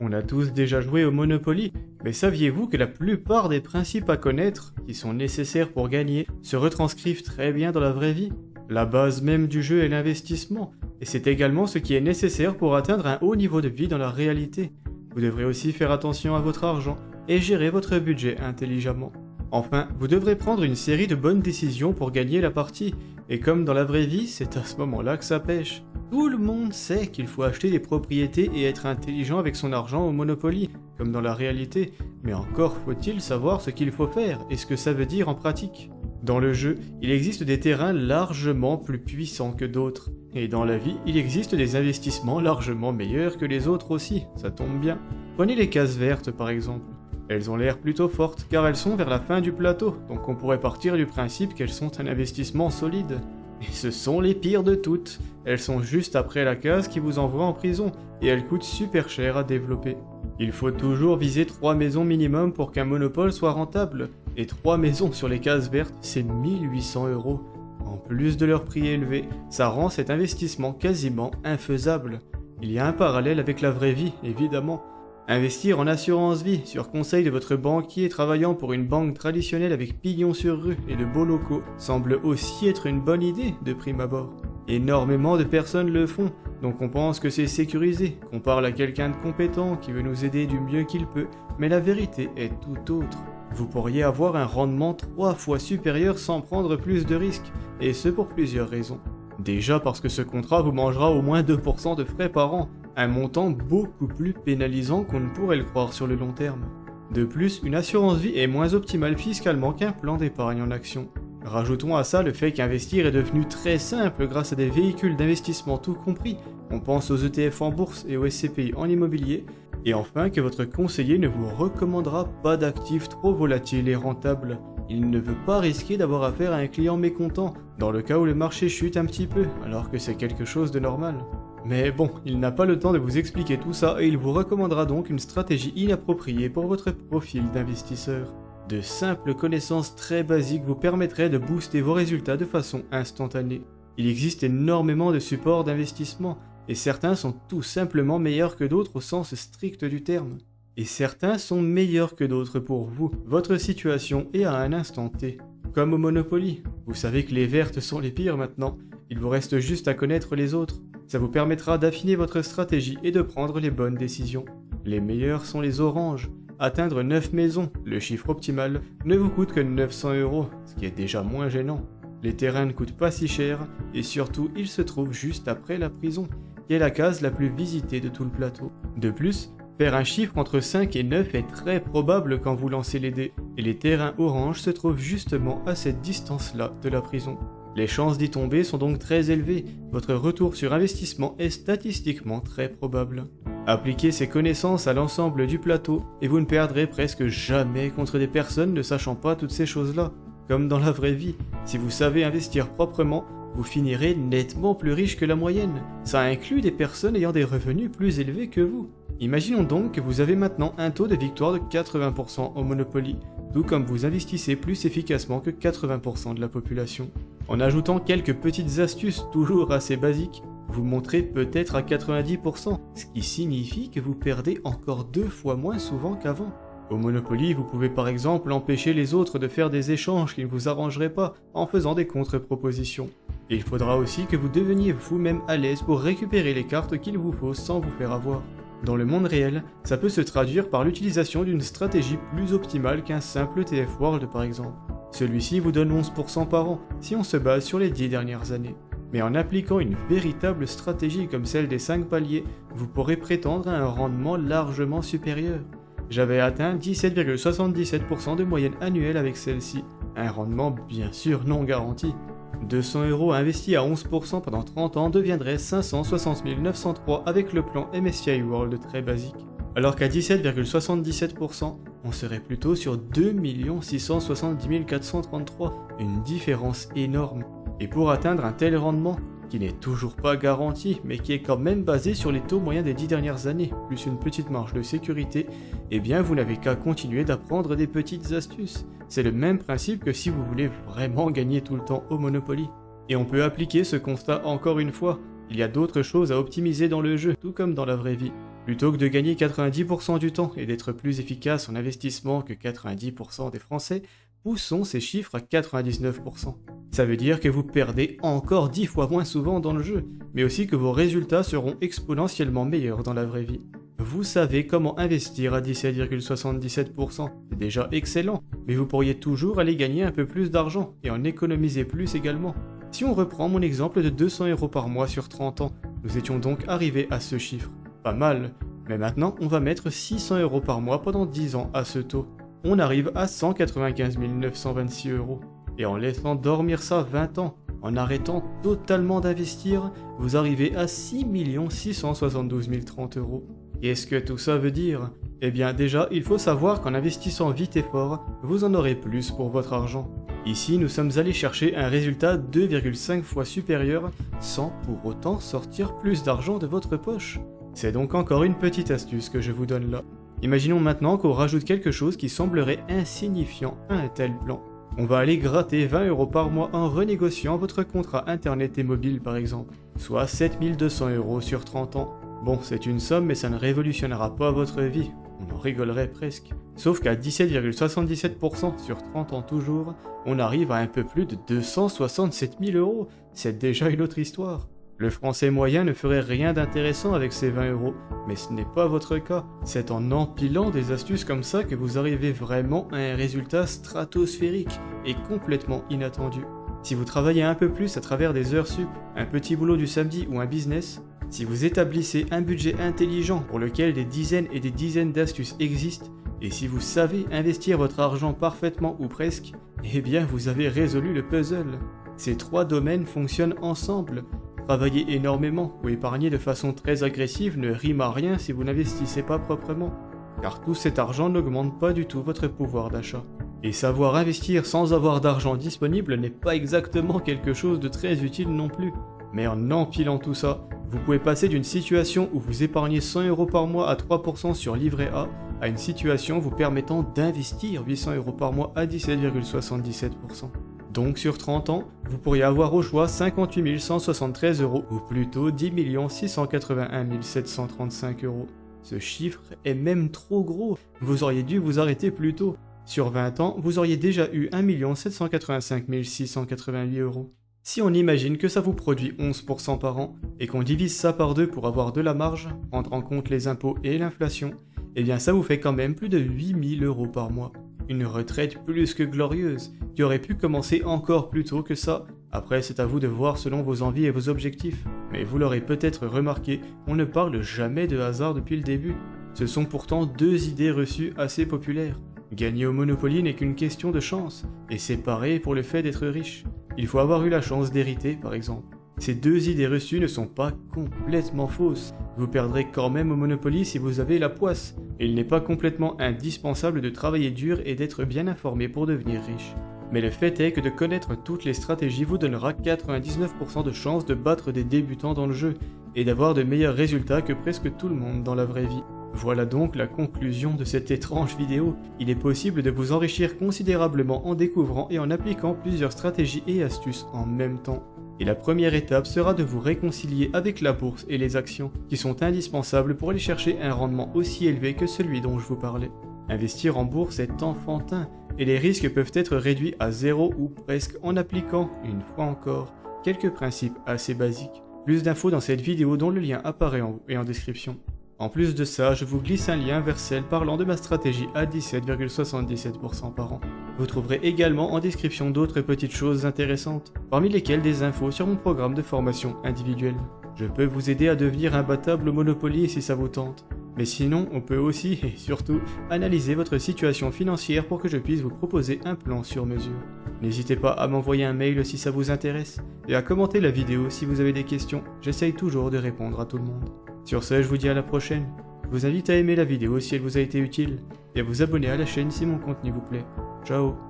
On a tous déjà joué au Monopoly, mais saviez-vous que la plupart des principes à connaître, qui sont nécessaires pour gagner, se retranscrivent très bien dans la vraie vie? La base même du jeu est l'investissement, et c'est également ce qui est nécessaire pour atteindre un haut niveau de vie dans la réalité. Vous devrez aussi faire attention à votre argent et gérer votre budget intelligemment. Enfin, vous devrez prendre une série de bonnes décisions pour gagner la partie, et comme dans la vraie vie, c'est à ce moment-là que ça pêche. Tout le monde sait qu'il faut acheter des propriétés et être intelligent avec son argent au Monopoly, comme dans la réalité, mais encore faut-il savoir ce qu'il faut faire et ce que ça veut dire en pratique. Dans le jeu, il existe des terrains largement plus puissants que d'autres, et dans la vie, il existe des investissements largement meilleurs que les autres aussi, ça tombe bien. Prenez les cases vertes par exemple. Elles ont l'air plutôt fortes car elles sont vers la fin du plateau, donc on pourrait partir du principe qu'elles sont un investissement solide. Et ce sont les pires de toutes. Elles sont juste après la case qui vous envoie en prison, et elles coûtent super cher à développer. Il faut toujours viser 3 maisons minimum pour qu'un monopole soit rentable, et 3 maisons sur les cases vertes, c'est 1800 €. En plus de leur prix élevé, ça rend cet investissement quasiment infaisable. Il y a un parallèle avec la vraie vie, évidemment. Investir en assurance vie, sur conseil de votre banquier travaillant pour une banque traditionnelle avec pignon sur rue et de beaux locaux, semble aussi être une bonne idée de prime abord. Énormément de personnes le font, donc on pense que c'est sécurisé, qu'on parle à quelqu'un de compétent qui veut nous aider du mieux qu'il peut, mais la vérité est tout autre. Vous pourriez avoir un rendement 3 fois supérieur sans prendre plus de risques, et ce pour plusieurs raisons. Déjà parce que ce contrat vous mangera au moins 2% de frais par an, un montant beaucoup plus pénalisant qu'on ne pourrait le croire sur le long terme. De plus, une assurance vie est moins optimale fiscalement qu'un plan d'épargne en action. Rajoutons à ça le fait qu'investir est devenu très simple grâce à des véhicules d'investissement tout compris, on pense aux ETF en bourse et aux SCPI en immobilier, et enfin que votre conseiller ne vous recommandera pas d'actifs trop volatiles et rentables. Il ne veut pas risquer d'avoir affaire à un client mécontent, dans le cas où le marché chute un petit peu, alors que c'est quelque chose de normal. Mais bon, il n'a pas le temps de vous expliquer tout ça et il vous recommandera donc une stratégie inappropriée pour votre profil d'investisseur. De simples connaissances très basiques vous permettraient de booster vos résultats de façon instantanée. Il existe énormément de supports d'investissement, et certains sont tout simplement meilleurs que d'autres au sens strict du terme. Et certains sont meilleurs que d'autres pour vous, votre situation et à un instant T. Comme au Monopoly, vous savez que les vertes sont les pires maintenant, il vous reste juste à connaître les autres. Ça vous permettra d'affiner votre stratégie et de prendre les bonnes décisions. Les meilleurs sont les oranges. Atteindre 9 maisons, le chiffre optimal, ne vous coûte que 900 €, ce qui est déjà moins gênant. Les terrains ne coûtent pas si cher, et surtout ils se trouvent juste après la prison, qui est la case la plus visitée de tout le plateau. De plus, faire un chiffre entre 5 et 9 est très probable quand vous lancez les dés, et les terrains oranges se trouvent justement à cette distance-là de la prison. Les chances d'y tomber sont donc très élevées, votre retour sur investissement est statistiquement très probable. Appliquez ces connaissances à l'ensemble du plateau et vous ne perdrez presque jamais contre des personnes ne sachant pas toutes ces choses-là. Comme dans la vraie vie, si vous savez investir proprement, vous finirez nettement plus riche que la moyenne. Ça inclut des personnes ayant des revenus plus élevés que vous. Imaginons donc que vous avez maintenant un taux de victoire de 80% au Monopoly, tout comme vous investissez plus efficacement que 80% de la population. En ajoutant quelques petites astuces toujours assez basiques, vous montrez peut-être à 90%, ce qui signifie que vous perdez encore 2 fois moins souvent qu'avant. Au Monopoly, vous pouvez par exemple empêcher les autres de faire des échanges qui ne vous arrangeraient pas en faisant des contre-propositions. Et il faudra aussi que vous deveniez vous-même à l'aise pour récupérer les cartes qu'il vous faut sans vous faire avoir. Dans le monde réel, ça peut se traduire par l'utilisation d'une stratégie plus optimale qu'un simple TF World par exemple. Celui-ci vous donne 11% par an si on se base sur les 10 dernières années. Mais en appliquant une véritable stratégie comme celle des 5 paliers, vous pourrez prétendre à un rendement largement supérieur. J'avais atteint 17,77% de moyenne annuelle avec celle-ci, un rendement bien sûr non garanti. 200 € investis à 11% pendant 30 ans deviendraient 560 903 avec le plan MSCI World très basique. Alors qu'à 17,77%, on serait plutôt sur 2 670 433, une différence énorme. Et pour atteindre un tel rendement, qui n'est toujours pas garanti, mais qui est quand même basé sur les taux moyens des 10 dernières années, plus une petite marge de sécurité, eh bien vous n'avez qu'à continuer d'apprendre des petites astuces. C'est le même principe que si vous voulez vraiment gagner tout le temps au Monopoly. Et on peut appliquer ce constat encore une fois, il y a d'autres choses à optimiser dans le jeu, tout comme dans la vraie vie. Plutôt que de gagner 90% du temps et d'être plus efficace en investissement que 90% des Français, poussons ces chiffres à 99%. Ça veut dire que vous perdez encore 10 fois moins souvent dans le jeu, mais aussi que vos résultats seront exponentiellement meilleurs dans la vraie vie. Vous savez comment investir à 17,77%, c'est déjà excellent, mais vous pourriez toujours aller gagner un peu plus d'argent et en économiser plus également. Si on reprend mon exemple de 200 € par mois sur 30 ans, nous étions donc arrivés à ce chiffre. Pas mal, mais maintenant on va mettre 600 € par mois pendant 10 ans à ce taux. On arrive à 195 926 €. Et en laissant dormir ça 20 ans, en arrêtant totalement d'investir, vous arrivez à 6 672 030 €. Qu'est-ce que tout ça veut dire? Eh bien déjà, il faut savoir qu'en investissant vite et fort, vous en aurez plus pour votre argent. Ici, nous sommes allés chercher un résultat 2,5 fois supérieur sans pour autant sortir plus d'argent de votre poche. C'est donc encore une petite astuce que je vous donne là. Imaginons maintenant qu'on rajoute quelque chose qui semblerait insignifiant à un tel plan. On va aller gratter 20 € par mois en renégociant votre contrat internet et mobile par exemple, soit 7 200 € sur 30 ans. Bon, c'est une somme mais ça ne révolutionnera pas votre vie, on en rigolerait presque. Sauf qu'à 17,77% sur 30 ans toujours, on arrive à un peu plus de 267 000 €, c'est déjà une autre histoire. Le français moyen ne ferait rien d'intéressant avec ces 20 €, mais ce n'est pas votre cas. C'est en empilant des astuces comme ça que vous arrivez vraiment à un résultat stratosphérique et complètement inattendu. Si vous travaillez un peu plus à travers des heures sup, un petit boulot du samedi ou un business, si vous établissez un budget intelligent pour lequel des dizaines et des dizaines d'astuces existent, et si vous savez investir votre argent parfaitement ou presque, eh bien vous avez résolu le puzzle. Ces trois domaines fonctionnent ensemble. Travailler énormément ou épargner de façon très agressive ne rime à rien si vous n'investissez pas proprement, car tout cet argent n'augmente pas du tout votre pouvoir d'achat. Et savoir investir sans avoir d'argent disponible n'est pas exactement quelque chose de très utile non plus. Mais en empilant tout ça, vous pouvez passer d'une situation où vous épargnez 100 € par mois à 3% sur livret A à une situation vous permettant d'investir 800 € par mois à 17,77%. Donc sur 30 ans, vous pourriez avoir au choix 58 173 € ou plutôt 10 681 735 €. Ce chiffre est même trop gros, vous auriez dû vous arrêter plus tôt. Sur 20 ans, vous auriez déjà eu 1 785 688 €. Si on imagine que ça vous produit 11% par an et qu'on divise ça par 2 pour avoir de la marge, prendre en compte les impôts et l'inflation, eh bien ça vous fait quand même plus de 8 000 € par mois. Une retraite plus que glorieuse, qui aurait pu commencer encore plus tôt que ça. Après, c'est à vous de voir selon vos envies et vos objectifs. Mais vous l'aurez peut-être remarqué, on ne parle jamais de hasard depuis le début. Ce sont pourtant deux idées reçues assez populaires. Gagner au Monopoly n'est qu'une question de chance, et c'est pareil pour le fait d'être riche. Il faut avoir eu la chance d'hériter, par exemple. Ces deux idées reçues ne sont pas complètement fausses. Vous perdrez quand même au Monopoly si vous avez la poisse. Et il n'est pas complètement indispensable de travailler dur et d'être bien informé pour devenir riche. Mais le fait est que de connaître toutes les stratégies vous donnera 99% de chances de battre des débutants dans le jeu et d'avoir de meilleurs résultats que presque tout le monde dans la vraie vie. Voilà donc la conclusion de cette étrange vidéo. Il est possible de vous enrichir considérablement en découvrant et en appliquant plusieurs stratégies et astuces en même temps. Et la première étape sera de vous réconcilier avec la bourse et les actions, qui sont indispensables pour aller chercher un rendement aussi élevé que celui dont je vous parlais. Investir en bourse est enfantin, et les risques peuvent être réduits à zéro ou presque en appliquant, une fois encore, quelques principes assez basiques. Plus d'infos dans cette vidéo dont le lien apparaît en haut et en description. En plus de ça, je vous glisse un lien vers celle parlant de ma stratégie à 17,77% par an. Vous trouverez également en description d'autres petites choses intéressantes, parmi lesquelles des infos sur mon programme de formation individuelle. Je peux vous aider à devenir imbattable au Monopoly si ça vous tente. Mais sinon, on peut aussi, et surtout, analyser votre situation financière pour que je puisse vous proposer un plan sur mesure. N'hésitez pas à m'envoyer un mail si ça vous intéresse, et à commenter la vidéo si vous avez des questions, j'essaye toujours de répondre à tout le monde. Sur ce, je vous dis à la prochaine. Je vous invite à aimer la vidéo si elle vous a été utile, et à vous abonner à la chaîne si mon contenu vous plaît. Ciao.